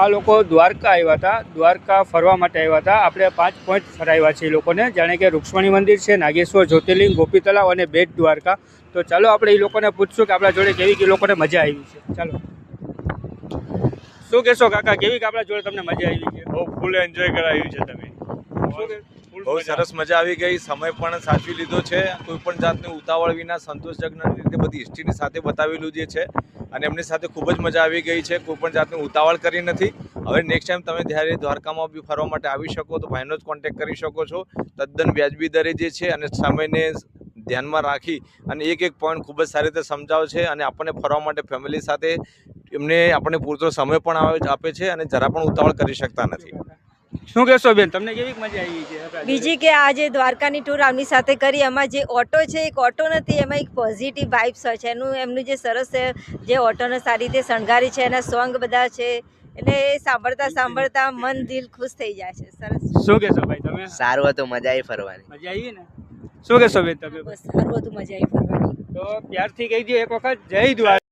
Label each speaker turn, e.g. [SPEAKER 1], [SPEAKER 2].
[SPEAKER 1] આ લોકો દ્વારકા આવ્યા હતા, દ્વારકા ફરવા માટે આવ્યા હતા. આપણે 5 પોઈન્ટ ફરાવ્યા છે એ લોકોને, જાણે કે રૂક્ષ્મણી મંદિર છે, નાગેશ્વર જ્યોતિર્લિંગ, ગોપી તલાવ અને બેટ દ્વારકા. તો ચાલો આપણે એ લોકોને પૂછશું કે આપણા જોડે કેવી એ લોકોને મજા આવી છે. ચાલો, શું કહેશો કાકા, કેવી આપણા જોડે તમને મજા આવી છે?
[SPEAKER 2] બહુ ફૂલ એન્જોય કરાવ્યું છે તમે. બહુ સરસ મજા આવી ગઈ. સમય પણ સાચવી લીધો છે. કોઈ પણ જાતની ઉતાવળ વિના સંતોષજનક રીતે બધી હિસ્ટ્રીની સાથે બતાવેલું જે છે અને એમની સાથે ખૂબ જ મજા આવી ગઈ છે. કોઈ પણ જાતની ઉતાવળ કરી નથી. હવે નેક્સ્ટ ટાઈમ તમે જ્યારે દ્વારકામાં બી ફરવા માટે આવી શકો તો ભાઈનો જ કોન્ટેક્ટ કરી શકો છો. તદ્દન વ્યાજબી દરે જે છે અને સમયને ધ્યાનમાં રાખી અને એક પોઈન્ટ ખૂબ જ સારી રીતે સમજાવે છે અને આપણને ફરવા માટે ફેમિલી સાથે એમને આપણને પૂરતો સમય પણ આપે છે અને જરા પણ ઉતાવળ કરી શકતા નથી.
[SPEAKER 1] શું કહેશો બેન, તમને કેવી મજા આવી છે?
[SPEAKER 3] બીજી કે આજે દ્વારકાની ટૂર આમની સાથે કરી, એમાં જે ઓટો છે એક ઓટો નથી, એમાં એક પોઝિટિવ વાઇબ્સ હોય છે. એમનું જે સરસ છે, જે ઓટોને સારી રીતે શણગારી છે, એના સોંગ બધા છે, એટલે એ સાંભળતા મન દિલ ખુશ થઈ જાય છે. સરસ.
[SPEAKER 1] શું કહેશો ભાઈ તમે?
[SPEAKER 4] સારું હતું, મજા આવી ફરવાની.
[SPEAKER 1] મજા આવી ને? શું કહેશો બેન તમે?
[SPEAKER 3] બસ સારું હતું, મજા આવી ફરવાની.
[SPEAKER 1] તો ત્યારથી કહી દો એક વખત જય દ્વારકા.